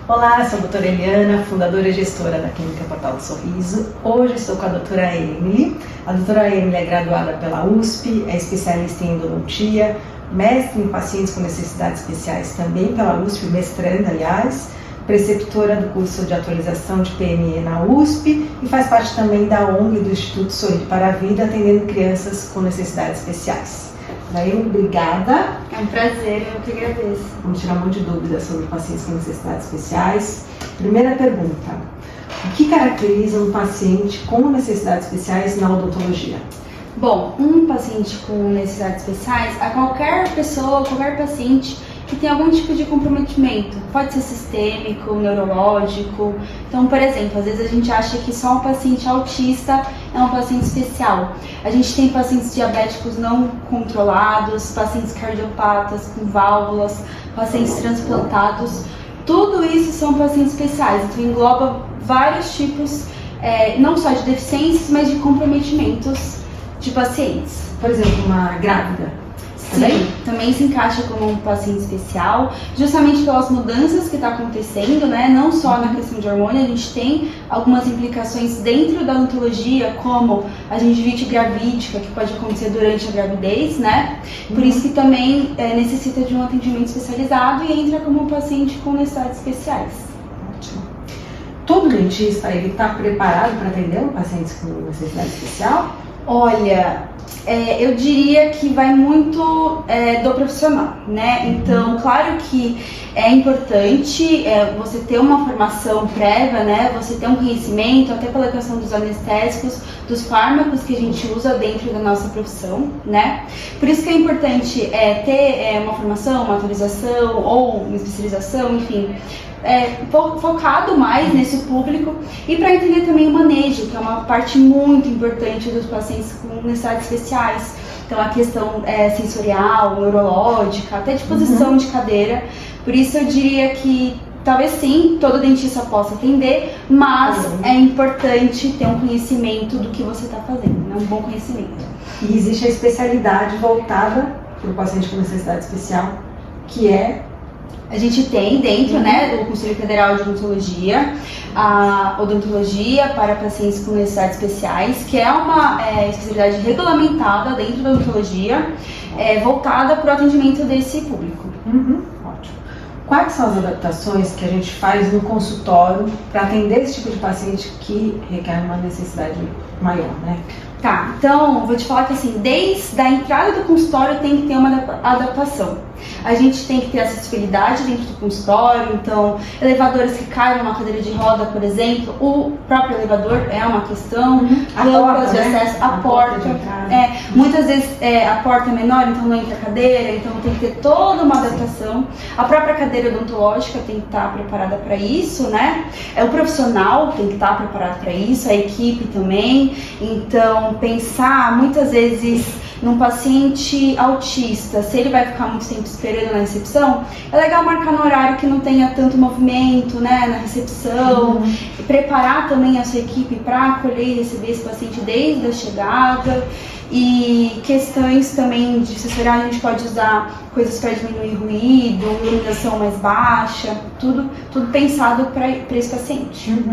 Olá, sou a doutora Eliana, fundadora e gestora da Clínica Portal do Sorriso. Hoje estou com a doutora Emily. A doutora Emily é graduada pela USP, é especialista em endodontia, mestre em pacientes com necessidades especiais também pela USP, mestranda, aliás, preceptora do curso de atualização de PME na USP e faz parte também da ONG do Instituto Sorrir para a Vida, atendendo crianças com necessidades especiais. Daí, obrigada. É um prazer, eu que agradeço. Vamos tirar um monte de dúvidas sobre pacientes com necessidades especiais. Primeira pergunta: o que caracteriza um paciente com necessidades especiais na odontologia? Bom, um paciente com necessidades especiais é qualquer pessoa, qualquer paciente que tem algum tipo de comprometimento. Pode ser sistêmico, neurológico. Então, por exemplo, às vezes a gente acha que só um paciente autista é um paciente especial. A gente tem pacientes diabéticos não controlados, pacientes cardiopatas com válvulas, pacientes transplantados. Tudo isso são pacientes especiais. Então, engloba vários tipos, não só de deficiências, mas de comprometimentos de pacientes. Por exemplo, uma grávida. Sim, também se encaixa como um paciente especial, justamente pelas mudanças que está acontecendo, né? Não só na questão de hormônio, a gente tem algumas implicações dentro da odontologia, como a gengivite gravídica, que pode acontecer durante a gravidez, né? Por isso que também necessita de um atendimento especializado e entra como um paciente com necessidades especiais. Ótimo. Todo dentista, ele está preparado para atender um paciente com necessidade especial? Olha, eu diria que vai muito do profissional, né? Então, claro que é importante você ter uma formação prévia, né? Você ter um conhecimento, até pela questão dos anestésicos, dos fármacos que a gente usa dentro da nossa profissão, né? Por isso que é importante ter uma formação, uma atualização ou uma especialização, enfim, focado mais nesse público e para entender também o manejo, que é uma parte muito importante dos pacientes com necessidades especiais. Então, a questão sensorial, neurológica, até de posição de cadeira. Por isso, eu diria que talvez sim, todo dentista possa atender, mas é importante ter um conhecimento do que você está fazendo, né? Um bom conhecimento. E existe a especialidade voltada para o paciente com necessidade especial, que é... A gente tem dentro, né, do Conselho Federal de Odontologia, a odontologia para pacientes com necessidades especiais, que é uma especialidade regulamentada dentro da odontologia, voltada para o atendimento desse público. Ótimo. Quais são as adaptações que a gente faz no consultório para atender esse tipo de paciente que requer uma necessidade maior, né? Tá, então vou te falar que assim, desde a entrada do consultório tem que ter uma adaptação. A gente tem que ter acessibilidade dentro do consultório, então elevadores que caem numa cadeira de roda, por exemplo, o próprio elevador é uma questão, rampas de acesso, a porta, muitas vezes a porta é menor, então não entra a cadeira, então tem que ter toda uma adaptação. A própria cadeira odontológica tem que estar preparada para isso, né? O profissional tem que estar preparado para isso, a equipe também. Então, pensar muitas vezes num paciente autista, se ele vai ficar muito tempo esperando na recepção, é legal marcar no horário que não tenha tanto movimento, né, na recepção, e preparar também a sua equipe para acolher e receber esse paciente desde a chegada. E questões também de sensorial, a gente pode usar coisas para diminuir ruído, iluminação mais baixa, tudo pensado para esse paciente.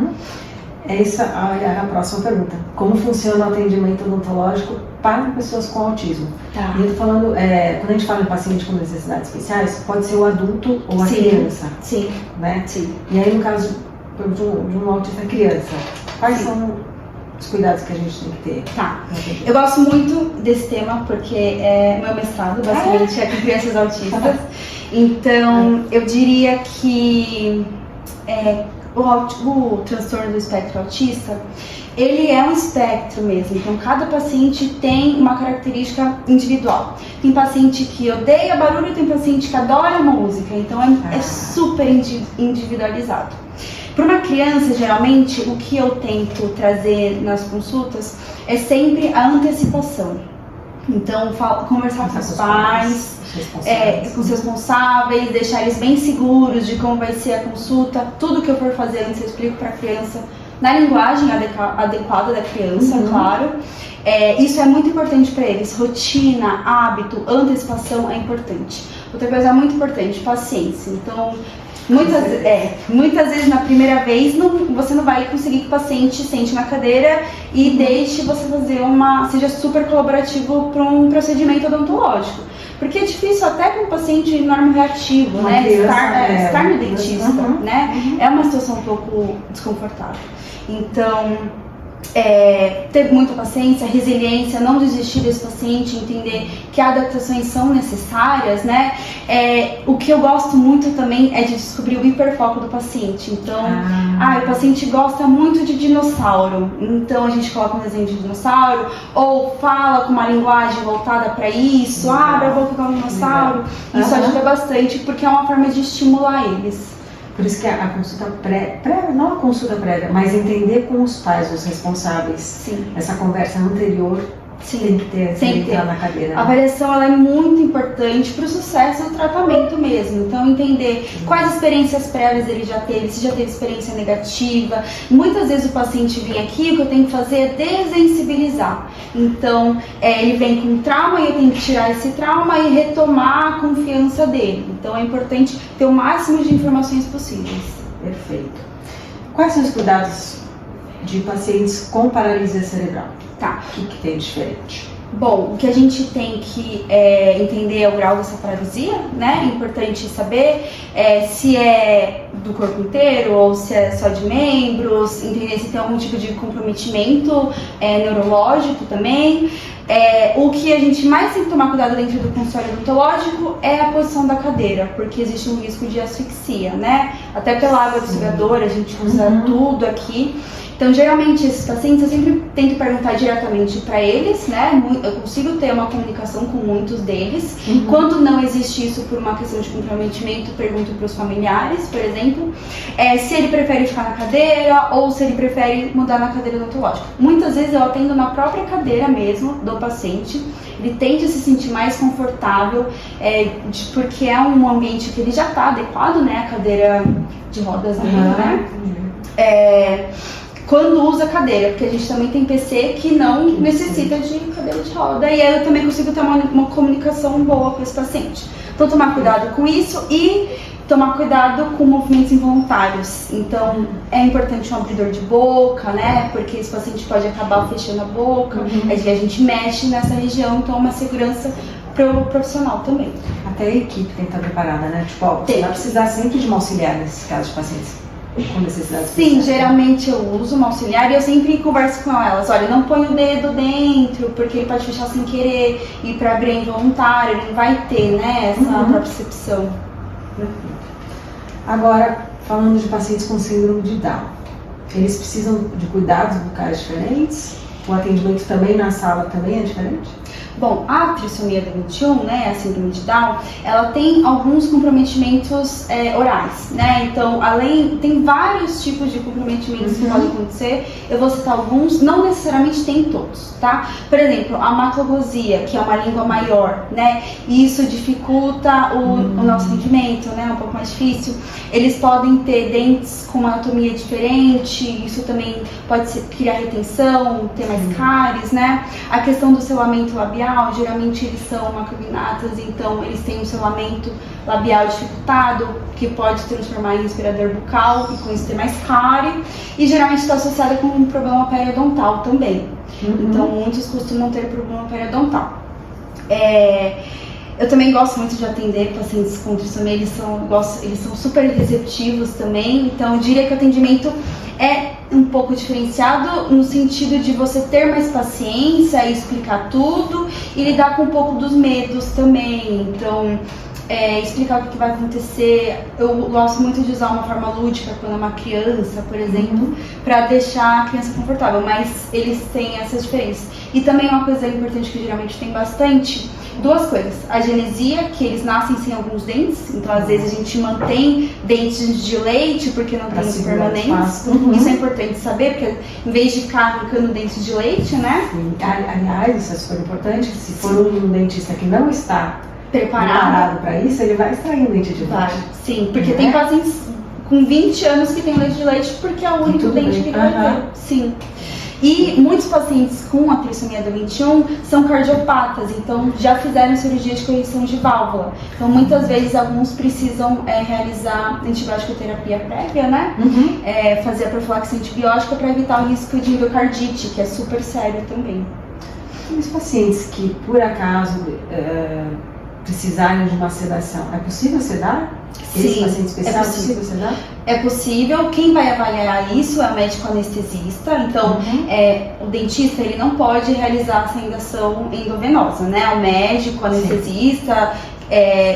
Essa é a próxima pergunta. Como funciona o atendimento odontológico para pessoas com autismo? Tá. E eu tô falando, quando a gente fala em paciente com necessidades especiais, pode ser o adulto ou a criança. Sim. Né? Sim. E aí, no caso de um autista criança, quais são os cuidados que a gente tem que ter? Tá. Eu gosto muito desse tema porque é meu mestrado, basicamente, é com crianças autistas. Então, eu diria que o transtorno do espectro autista, ele é um espectro mesmo, então cada paciente tem uma característica individual. Tem paciente que odeia barulho, tem paciente que adora música, então é super individualizado. Para uma criança, geralmente, o que eu tento trazer nas consultas é sempre a antecipação. Então, conversar com os pais, com os responsáveis, deixar eles bem seguros de como vai ser a consulta. Tudo que eu for fazer antes eu explico para a criança na linguagem adequada da criança, claro. Isso é muito importante para eles. Rotina, hábito, antecipação é importante. Outra coisa muito importante, paciência. Então, Muitas vezes na primeira vez você não vai conseguir que o paciente sente na cadeira e deixe você fazer seja super colaborativo para um procedimento odontológico. Porque é difícil até com o paciente normo-reativo, né? Estar no dentista, né? É uma situação um pouco desconfortável. Então, ter muita paciência, resiliência, não desistir desse paciente, entender que adaptações são necessárias, né? O que eu gosto muito também é de descobrir o hiperfoco do paciente. Então, o paciente gosta muito de dinossauro, então a gente coloca um desenho de dinossauro, ou fala com uma linguagem voltada para isso, abre a boca com um dinossauro. Isso ajuda bastante, porque é uma forma de estimular eles. Por isso que a consulta não a consulta prévia, mas entender com os pais, os responsáveis. Sim. Essa conversa anterior tem que ter na cadeira. A avaliação ela é muito importante para o sucesso do tratamento mesmo. Então, entender quais experiências prévias ele já teve, se já teve experiência negativa. Muitas vezes o paciente vem aqui, o que eu tenho que fazer é desensibilizar. Então, ele vem com trauma e eu tenho que tirar esse trauma e retomar a confiança dele. Então, é importante ter o máximo de informações possíveis. Perfeito. Quais são os cuidados de pacientes com paralisia cerebral? Tá. O que tem de diferente? Bom, o que a gente tem que entender é o grau dessa paralisia, né? É importante saber se é do corpo inteiro ou se é só de membros, entender se tem algum tipo de comprometimento neurológico também. O que a gente mais tem que tomar cuidado dentro do consultório odontológico é a posição da cadeira, porque existe um risco de asfixia, né? Até pela água do sugador, a gente usa tudo aqui. Então, geralmente, esses pacientes, eu sempre tento perguntar diretamente para eles, né? Eu consigo ter uma comunicação com muitos deles. Quando não existe isso por uma questão de comprometimento, pergunto para os familiares, por exemplo, se ele prefere ficar na cadeira ou se ele prefere mudar na cadeira odontológica. Muitas vezes eu atendo na própria cadeira mesmo do paciente. Ele tende a se sentir mais confortável, porque é um ambiente que ele já está adequado, né? A cadeira de rodas dele, né? Quando usa cadeira, porque a gente também tem PC que não necessita de cadeira de roda, e aí eu também consigo ter uma comunicação boa com esse paciente. Então, tomar cuidado com isso e tomar cuidado com movimentos involuntários. Então, é importante um abridor de boca, né? Porque esse paciente pode acabar fechando a boca, a gente mexe nessa região, então é uma segurança pro profissional também. Até a equipe tem que estar preparada, né? Tipo, você vai precisar sempre de um auxiliar nesses casos de pacientes com necessidades Sim, especiais. Geralmente eu uso uma auxiliar e eu sempre converso com elas. Olha, não põe o dedo dentro, porque ele pode fechar sem querer, e para abrir involuntário, ele não vai ter, né, essa percepção. Agora, falando de pacientes com síndrome de Down, eles precisam de cuidados bucais diferentes? O atendimento também na sala também é diferente? Bom, a trissomia do 21, né, a síndrome de Down, ela tem alguns comprometimentos orais, né? Então, tem vários tipos de comprometimentos que podem acontecer. Eu vou citar alguns, não necessariamente tem todos, tá? Por exemplo, a macroglosia, que é uma língua maior, né? E isso dificulta o nosso atendimento, né? É um pouco mais difícil. Eles podem ter dentes com uma anatomia diferente, isso também pode criar retenção, ter mais cáries, né? A questão do selamento labial, geralmente eles são macrognatas, então eles têm um selamento labial dificultado, que pode transformar em respirador bucal e com isso ter mais cárie, e geralmente está associada com um problema periodontal também. Então muitos costumam ter problema periodontal. Eu também gosto muito de atender pacientes com trissomia, eles são super receptivos também, então eu diria que o atendimento é um pouco diferenciado no sentido de você ter mais paciência e explicar tudo e lidar com um pouco dos medos também. Então, explicar o que vai acontecer. Eu gosto muito de usar uma forma lúdica quando é uma criança, por exemplo, para deixar a criança confortável, mas eles têm essas diferenças. E também uma coisa importante que geralmente tem bastante, duas coisas: a genesia, que eles nascem sem alguns dentes, então às vezes a gente mantém dentes de leite porque não tem os permanentes. Isso é importante saber, porque em vez de ficar arrancando dentes de leite, né? Aliás, isso é super importante, se for um dentista que não está preparado para isso, ele vai extrair um dente de leite. Sim, porque tem pacientes com 20 anos que tem leite de leite porque é o único dente que vai ter. Sim. E muitos pacientes com a trissomia do 21 são cardiopatas, então já fizeram cirurgia de correção de válvula. Então muitas vezes alguns precisam realizar antibiótico terapia prévia, né? Fazer a profilaxia antibiótica para evitar o risco de endocardite, que é super sério também. E os pacientes que por acaso precisarem de uma sedação, é possível sedar? Esse Sim, paciente especial é possível sedar? É possível. Quem vai avaliar isso é o médico anestesista. Então, o dentista ele não pode realizar a sedação endovenosa, né? O médico anestesista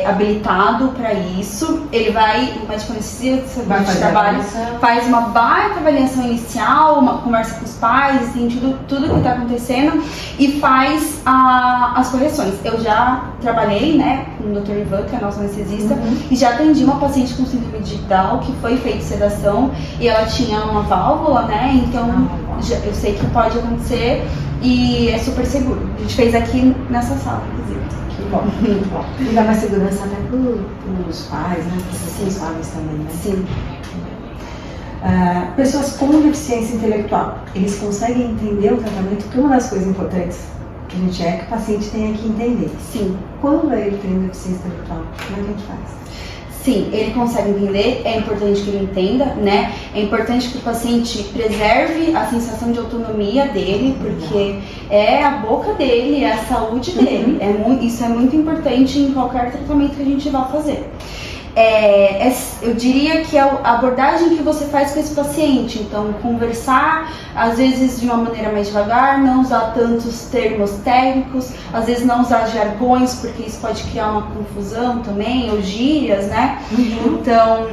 habilitado para isso. Ele vai, o médico anestesista de trabalho faz uma baita avaliação inicial, uma conversa com os pais, entende tudo que está acontecendo e faz as correções. Eu já trabalhei, né, com o Dr. Ivan, que é nosso anestesista, e já atendi uma paciente com síndrome de Down que foi feita sedação e ela tinha uma válvula, né? Então eu sei que pode acontecer e é super seguro. A gente fez aqui nessa sala, inclusive. Bom, e dá mais segurança até para os pais, né? Para os responsáveis também, né? Sim. Pessoas com deficiência intelectual, eles conseguem entender o tratamento? Porque uma das coisas importantes que a gente que o paciente tenha que entender. Sim. Quando ele tem deficiência intelectual, como é que a gente faz? Sim, ele consegue entender, é importante que ele entenda, né? É importante que o paciente preserve a sensação de autonomia dele, porque é a boca dele, é a saúde dele. Isso é muito importante em qualquer tratamento que a gente vá fazer. Eu diria que é a abordagem que você faz com esse paciente. Então, conversar, às vezes de uma maneira mais devagar, não usar tantos termos técnicos, às vezes não usar jargões, porque isso pode criar uma confusão também, ou gírias, né? Então,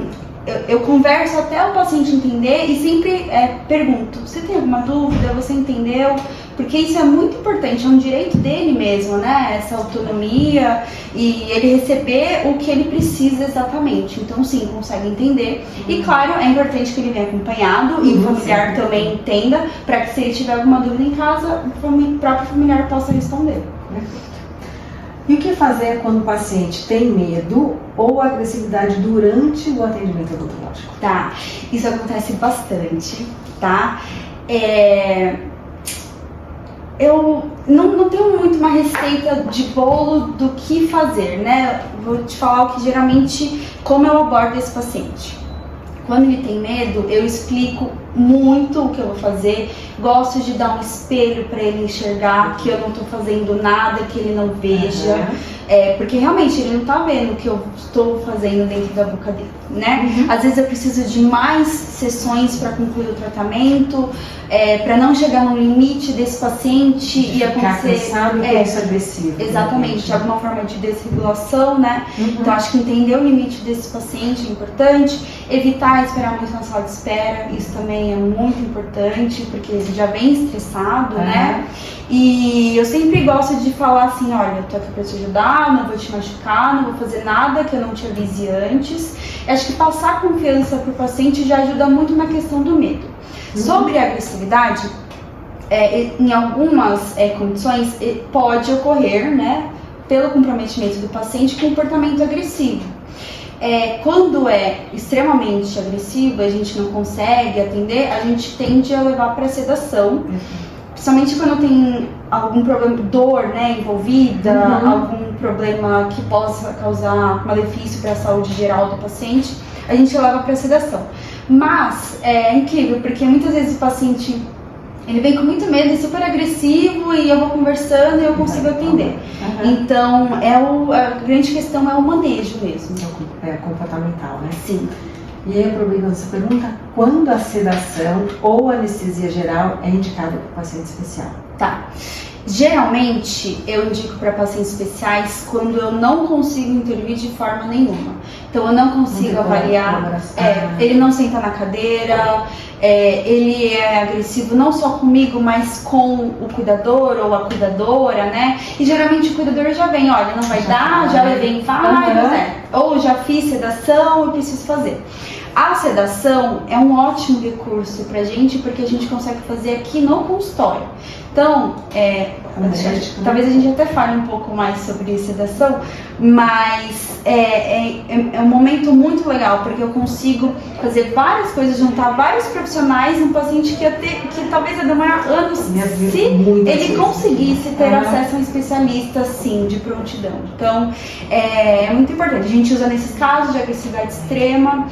eu converso até o paciente entender e sempre pergunto: você tem alguma dúvida? Você entendeu? Porque isso é muito importante, é um direito dele mesmo, né? Essa autonomia e ele receber o que ele precisa exatamente. Então, sim, consegue entender. E, claro, é importante que ele venha acompanhado e o familiar também entenda, para que se ele tiver alguma dúvida em casa, o próprio familiar possa responder. E o que fazer quando o paciente tem medo ou agressividade durante o atendimento odontológico? Tá, isso acontece bastante, tá? Eu não tenho muito uma receita de bolo do que fazer, né? Vou te falar o que geralmente, como eu abordo esse paciente. Quando ele tem medo, eu explico muito o que eu vou fazer, gosto de dar um espelho para ele enxergar que eu não estou fazendo nada que ele não veja, porque realmente ele não está vendo o que eu estou fazendo dentro da boca dele, né? Às vezes eu preciso de mais sessões para concluir o tratamento, para não chegar no limite desse paciente e acontecer cansado e isso agressivo. Exatamente, alguma forma de desregulação, né? Então acho que entender o limite desse paciente é importante, evitar esperar muito na sala de espera, isso também é muito importante, porque ele já vem estressado, né? E eu sempre gosto de falar assim: olha, eu tô aqui pra te ajudar, não vou te machucar, não vou fazer nada que eu não te avise antes. Eu acho que passar confiança pro paciente já ajuda muito na questão do medo. Sobre a agressividade, em algumas condições pode ocorrer, né, pelo comprometimento do paciente, comportamento agressivo. Quando é extremamente agressivo, a gente não consegue atender, a gente tende a levar para sedação, principalmente quando tem algum problema, dor, né, envolvida, algum problema que possa causar malefício para a saúde geral do paciente, a gente leva para sedação. Mas é incrível, porque muitas vezes o paciente ele vem com muito medo, é super agressivo, e eu vou conversando e eu consigo atender. Então, a grande questão é o manejo mesmo. É comportamental, né? Sim. E aí, aproveitando essa pergunta, quando a sedação ou anestesia geral é indicada para o paciente especial? Tá. Geralmente, eu indico para pacientes especiais quando eu não consigo intervir de forma nenhuma. Então, eu não consigo avaliar. Ele não senta na cadeira, ele é agressivo não só comigo, mas com o cuidador ou a cuidadora, né? E geralmente o cuidador já vem: olha, não vai dar, já levei em vários, ou já fiz sedação, eu preciso fazer. A sedação é um ótimo recurso pra gente, porque a gente consegue fazer aqui no consultório. Então, talvez a gente até fale um pouco mais sobre sedação, mas é um momento muito legal, porque eu consigo fazer várias coisas, juntar vários profissionais, um paciente que talvez ia demorar anos se ele conseguisse ter acesso a um especialista, assim, de prontidão. Então, é muito importante. A gente usa nesses casos de agressividade extrema.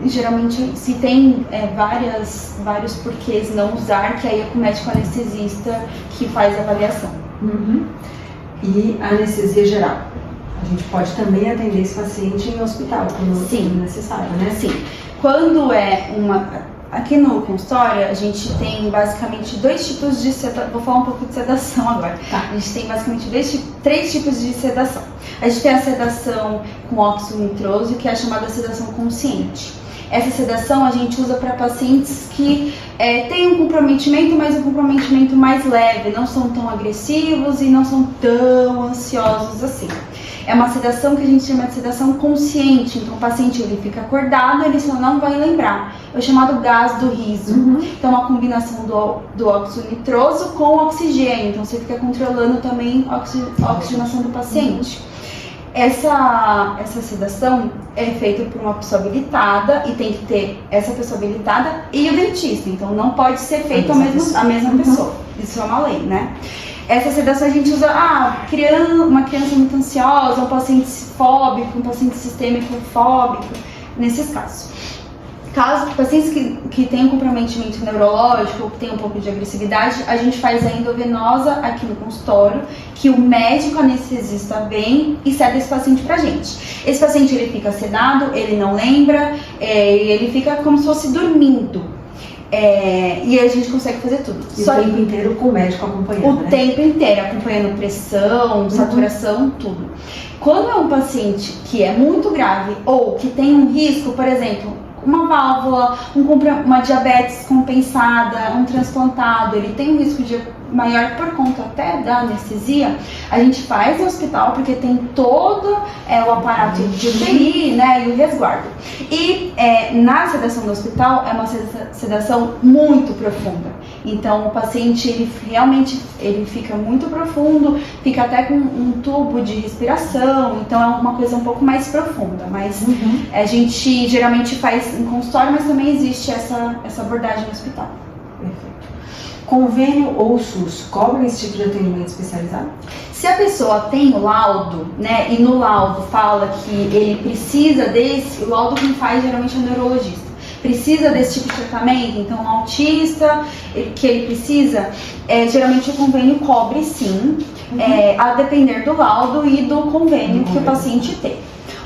Geralmente se tem vários porquês não usar, que aí é com o médico anestesista que faz a avaliação. E anestesia geral? A gente pode também atender esse paciente em hospital, quando necessário, né? Sim. Quando aqui no consultório, a gente tem basicamente dois tipos de sedação. Vou falar um pouco de sedação agora. Tá. A gente tem basicamente três tipos de sedação. A gente tem a sedação com óxido nitroso, que é a chamada sedação consciente. Essa sedação a gente usa para pacientes que têm um comprometimento, mas um comprometimento mais leve, não são tão agressivos e não são tão ansiosos assim. É uma sedação que a gente chama de sedação consciente, então o paciente ele fica acordado, ele só não vai lembrar. É o chamado gás do riso. Então é uma combinação do óxido nitroso com o oxigênio, então você fica controlando também a oxigenação do paciente. Essa sedação é feita por uma pessoa habilitada e tem que ter essa pessoa habilitada e o dentista, então não pode ser feito a mesma pessoa. Isso é uma lei, né? Essa sedação a gente usa, uma criança muito ansiosa, um paciente fóbico, um paciente sistêmico fóbico, nesses casos. Pacientes que têm um comprometimento neurológico ou que têm um pouco de agressividade, a gente faz a endovenosa aqui no consultório, que o médico anestesista vem e cede esse paciente pra gente. Esse paciente ele fica sedado, ele não lembra, ele fica como se fosse dormindo. E a gente consegue fazer tudo. E o tempo inteiro com o médico acompanhando, O tempo inteiro, acompanhando pressão, saturação, tudo. Quando é um paciente que é muito grave ou que tem um risco, por exemplo, uma válvula, uma diabetes compensada, um transplantado, ele tem um risco maior por conta até da anestesia, a gente faz no hospital porque tem todo o aparato de UTI, né, e o resguardo. E na sedação do hospital é uma sedação muito profunda. Então o paciente ele realmente fica muito profundo, fica até com um tubo de respiração, então é uma coisa um pouco mais profunda. Mas a gente geralmente faz em consultório, mas também existe essa abordagem no hospital. Perfeito. Convênio ou SUS cobrem esse tipo de atendimento especializado? Se a pessoa tem o laudo, né, e no laudo fala que ele precisa o laudo quem faz geralmente é o neurologista, precisa desse tipo de tratamento, então um autista que ele precisa, geralmente o convênio cobre sim, a depender do laudo e do convênio que o paciente tem.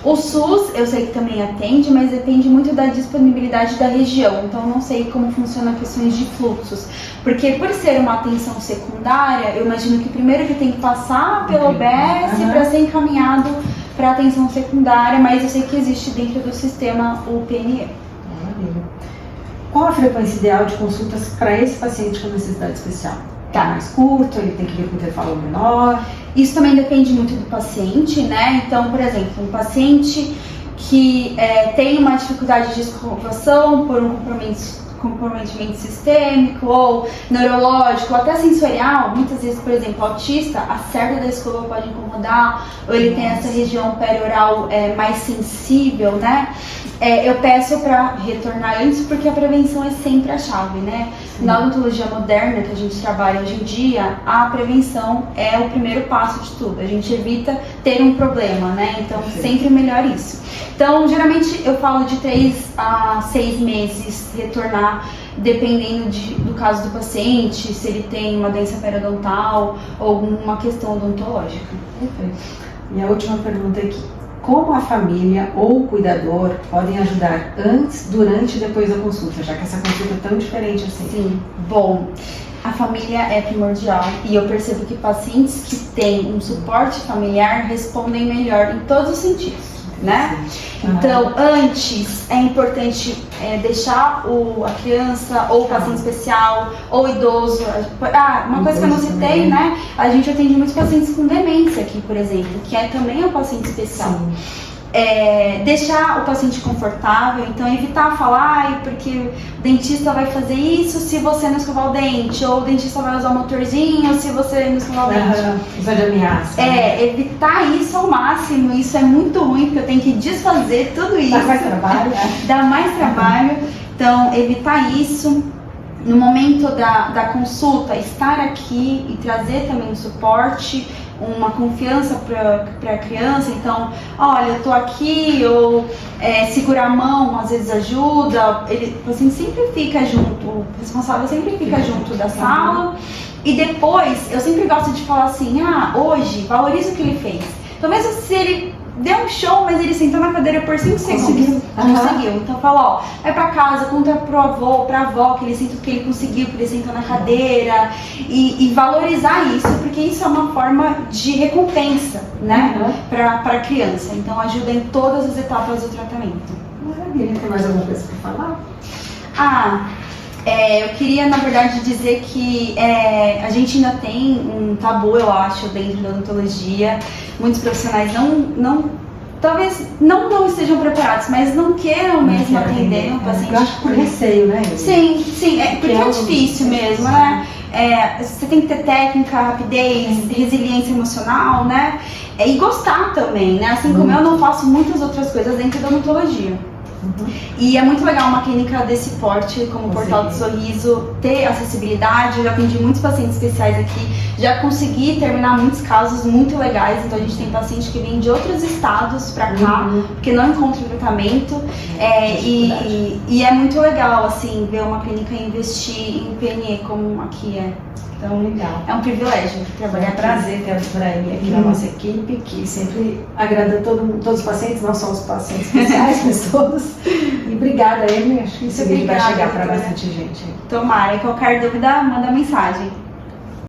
O SUS, eu sei que também atende, mas depende muito da disponibilidade da região, então eu não sei como funciona questões de fluxos, porque por ser uma atenção secundária, eu imagino que primeiro que tem que passar pela OBS para ser encaminhado para atenção secundária, mas eu sei que existe dentro do sistema o PNE. Qual a frequência ideal de consultas para esse paciente com necessidade especial? Tá mais curto, ele tem que vir com intervalo menor? Isso também depende muito do paciente, né? Então, por exemplo, um paciente que tem uma dificuldade de escovação por um comprometimento sistêmico ou neurológico, ou até sensorial, muitas vezes, por exemplo, autista, a cerda da escova pode incomodar, ou ele tem essa região perioral mais sensível, né? Eu peço para retornar antes, porque a prevenção é sempre a chave, né? Na odontologia moderna que a gente trabalha hoje em dia, a prevenção é o primeiro passo de tudo. A gente evita ter um problema, né? Então, sempre melhor isso. Então, geralmente eu falo de 3 a 6 meses retornar, dependendo do caso do paciente, se ele tem uma doença periodontal ou alguma questão odontológica. Perfeito. E a última pergunta aqui. Como a família ou o cuidador podem ajudar antes, durante e depois da consulta, já que essa consulta é tão diferente assim? Sim, bom, a família é primordial e eu percebo que pacientes que têm um suporte familiar respondem melhor em todos os sentidos, né? Então, antes é importante deixar a criança ou o paciente especial ou o idoso. Uma coisa que eu não citei, né? A gente atende muitos pacientes com demência aqui, por exemplo, que também é um paciente especial. deixar o paciente confortável, então evitar falar, ai, porque o dentista vai fazer isso se você não escovar o dente, ou o dentista vai usar o motorzinho se você não escovar o dente. Isso é de ameaça. Evitar isso ao máximo, isso é muito ruim, porque eu tenho que desfazer tudo isso. Dá mais trabalho. Dá mais trabalho, então evitar isso. No momento da consulta, estar aqui e trazer também um suporte, uma confiança para a criança. Então, olha, eu tô aqui, ou segurar a mão às vezes ajuda. O paciente sempre fica junto, o responsável sempre fica junto da sala. E depois, eu sempre gosto de falar assim, hoje, valoriza o que ele fez. Então, mesmo se ele deu um show, mas ele sentou na cadeira por 5 segundos. Conseguiu. Então fala, vai pra casa, conta pro avô, pra avó, que ele sentiu que ele conseguiu, que ele sentou na cadeira. E valorizar isso, porque isso é uma forma de recompensa, né? Pra criança. Então ajuda em todas as etapas do tratamento. Maravilha. Tem mais alguma coisa pra falar? Eu queria, na verdade, dizer que a gente ainda tem um tabu, eu acho, dentro da odontologia. Muitos profissionais talvez não estejam preparados, mas não queiram mesmo atender um paciente. Eu acho por receio, né? Sim, porque é difícil mesmo, né? Você tem que ter técnica, rapidez, resiliência emocional, né? E gostar também, né? Assim como eu não faço muitas outras coisas dentro da odontologia. E é muito legal uma clínica desse porte, como o Portal do Sorriso, ter acessibilidade. Eu já atendi muitos pacientes especiais aqui, já consegui terminar muitos casos muito legais. Então a gente tem paciente que vem de outros estados pra cá, porque não encontra tratamento. E é muito legal, assim, ver uma clínica investir em PNE como aqui é. Então, legal. É um privilégio trabalhar aqui. É um prazer ter a doutora Emily aqui na nossa equipe, que sempre agrada todos os pacientes, não só os pacientes especiais, mas todos. E obrigada, Emily. Acho que esse vídeo vai chegar para bastante gente. Tomara. Qualquer dúvida, manda mensagem.